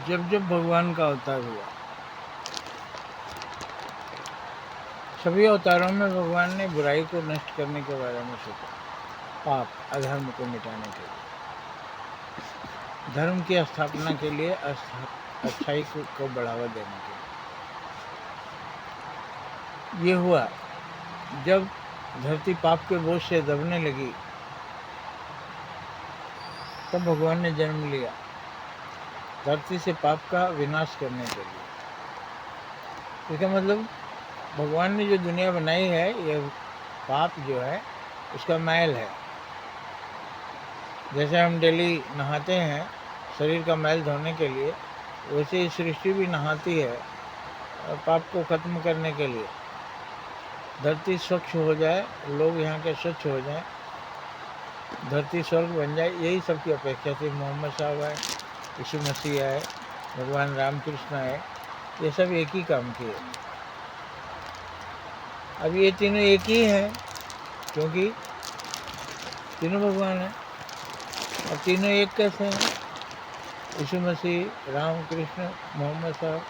जब जब भगवान का अवतार हुआ, सभी अवतारों में भगवान ने बुराई को नष्ट करने के बारे में सोचा, पाप अधर्म को मिटाने के लिए, धर्म की स्थापना के लिए, अच्छाई को बढ़ावा देने के लिए। ये हुआ जब धरती पाप के बोझ से दबने लगी, तब भगवान ने जन्म लिया धरती से पाप का विनाश करने के लिए। इसका मतलब भगवान ने जो दुनिया बनाई है, ये पाप जो है उसका मैल है। जैसे हम डेली नहाते हैं शरीर का मैल धोने के लिए, वैसे ही सृष्टि भी नहाती है पाप को खत्म करने के लिए। धरती स्वच्छ हो जाए, लोग यहाँ के स्वच्छ हो जाएं, धरती स्वर्ग बन जाए, यही सबकी अपेक्षा थी। मोहम्मद साहब आए, यीशु मसीह आए, भगवान रामकृष्ण आए, ये सब एक ही काम किए। अब ये तीनों एक ही हैं, क्योंकि तीनों भगवान हैं। और तीनों एक कैसे हैं? यीशु मसीह, राम कृष्ण, मोहम्मद साहब,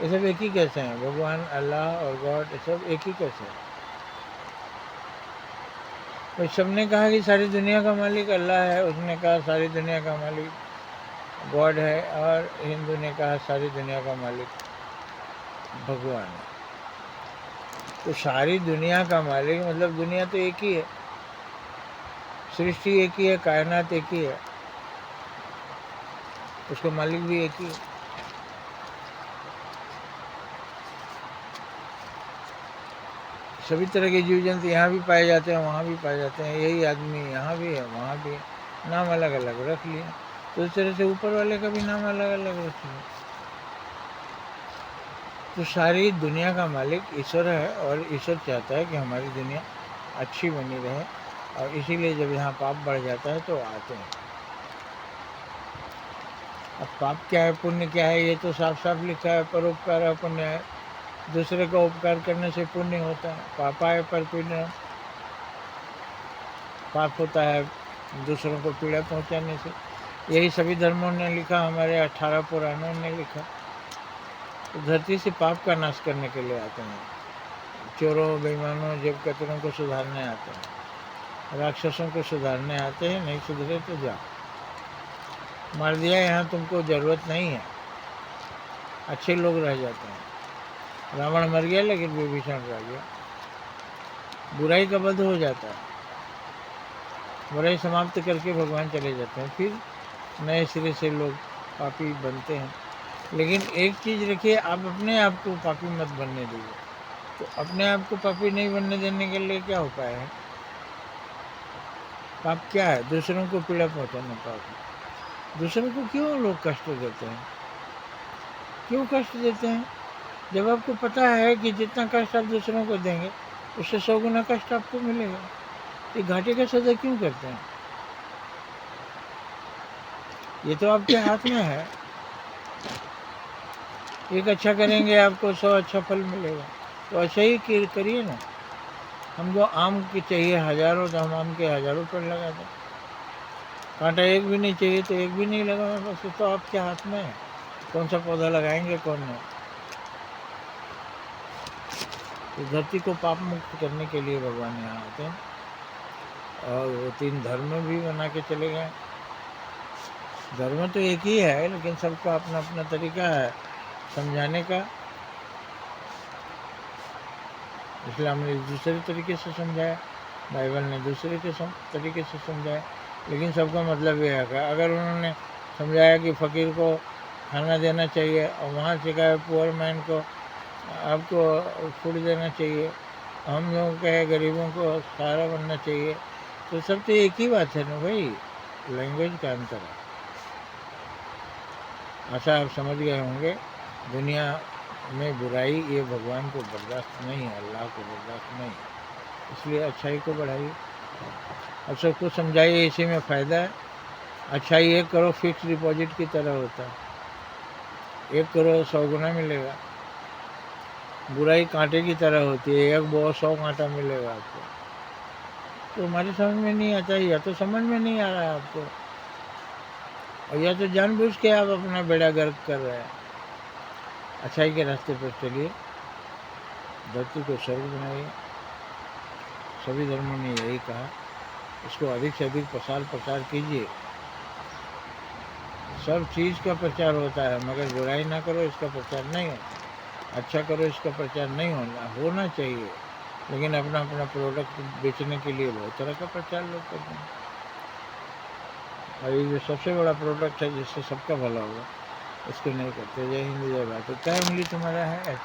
ये सब एक ही कैसे हैं? भगवान, अल्लाह और गॉड, ये सब एक ही कैसे हैं? तो सबने कहा कि सारी दुनिया का मालिक अल्लाह है, उसने कहा सारी दुनिया का मालिक गॉड है, और हिंदू ने कहा सारी दुनिया का मालिक भगवान है। तो सारी दुनिया का मालिक मतलब दुनिया तो एक ही है, सृष्टि एक ही है, कायनात एक ही है, उसका मालिक भी एक ही है। सभी तरह के जीव जंतु यहाँ भी पाए जाते हैं, वहाँ भी पाए जाते हैं, यही आदमी यहाँ भी है, वहाँ भी है, नाम अलग अलग रख लिए। तो इस तरह से ऊपर वाले का भी नाम अलग अलग रख लिया। तो सारी दुनिया का मालिक ईश्वर है, और ईश्वर चाहता है कि हमारी दुनिया अच्छी बनी रहे, और इसीलिए जब यहाँ पाप बढ़ जाता है तो आते हैं। अब पाप क्या है, पुण्य क्या है, ये तो साफ साफ लिखा है। परोपकार पुण्य है, दूसरे का उपकार करने से पुण्य होता है। पापाय पर पुण्य, पाप होता है दूसरों को पीड़ा पहुंचाने से। यही सभी धर्मों ने लिखा, हमारे 18 पुराणों ने लिखा। तो धरती से पाप का नाश करने के लिए आते हैं। चोरों, बेईमानों, जेब कतरों को सुधारने आते हैं, राक्षसों को सुधारने आते हैं। नहीं सुधरे तो जाओ, मार दिया, यहाँ तुमको ज़रूरत नहीं है। अच्छे लोग रह जाते हैं। रावण मर गया लेकिन विभीषण रह गया। बुराई का वध हो जाता है, बुराई समाप्त करके भगवान चले जाते हैं, फिर नए सिरे से लोग पापी बनते हैं। लेकिन एक चीज़ रखिए, आप अपने आप को पापी मत बनने दीजिए। तो अपने आप को पापी नहीं बनने देने के लिए क्या उपाय है? पाप क्या है? दूसरों को पीड़ा पहुंचाना पाप है। दूसरों को क्यों लोग कष्ट देते हैं? क्यों कष्ट देते हैं? जब आपको पता है कि जितना कष्ट आप दूसरों को देंगे उससे 100 गुना कष्ट आपको मिलेगा, ये घाटे का सौदा क्यों करते हैं? ये तो आपके हाथ में है। एक अच्छा करेंगे आपको 100 अच्छा फल मिलेगा, तो अच्छा ही करिए ना। हमको आम की चाहिए हज़ारों, तो हम आम के हज़ारों पेड़ लगा दें। कांटा एक भी नहीं चाहिए तो एक भी नहीं लगा, बस तो आपके हाथ में है कौन सा पौधा लगाएंगे कौन नहीं। तो धरती को पाप मुक्त करने के लिए भगवान यहाँ आते हैं, और वो 3 धर्म भी बना के चले गए। धर्म तो एक ही है, लेकिन सबका अपना अपना तरीका है समझाने का। इस्लाम ने दूसरे तरीके से समझाया, बाइबल ने दूसरे के तरीके से समझाया, लेकिन सबका मतलब ये है कि अगर उन्होंने समझाया कि फ़कीर को खाना देना चाहिए, और वहाँ से कहा पुअर मैन को आपको फूड देना चाहिए, हम लोग कहे गरीबों को सहारा बनना चाहिए, तो सब तो एक ही बात है ना भाई, लैंग्वेज का अंतर है। ऐसा आप समझ गए होंगे। दुनिया में बुराई ये भगवान को बर्दाश्त नहीं है, अल्लाह को बर्दाश्त नहीं है, इसलिए अच्छाई को बढ़ाइए और सबको समझाइए, इसी में फ़ायदा है। अच्छाई 1 करो फिक्स डिपॉजिट की तरह होता है, 1 करो 100 गुना मिलेगा। बुराई कांटे की तरह होती है, 1 बो 100 कांटा मिलेगा आपको। तो हमारी समझ में नहीं आता, या तो समझ में नहीं आ रहा है आपको, और या तो जानबूझ के आप अपना बेड़ा गर्क कर रहे हैं। अच्छाई के रास्ते पर चलिए, धरती को स्वर्ग बनाइए। सभी धर्मों ने यही कहा, इसको अधिक से अधिक प्रचार कीजिए। सब चीज़ का प्रचार होता है, मगर बुराई ना करो इसका प्रचार नहीं होता, अच्छा करो इसका प्रचार नहीं होना चाहिए। लेकिन अपना अपना प्रोडक्ट बेचने के लिए बहुत तरह का प्रचार लोग करते हैं। और ये जो सबसे बड़ा प्रोडक्ट है जिससे सबका भला होगा, इसको नहीं करते। जय हिंद, जय भारत। क्या उंगली तुम्हारा है ऐसे?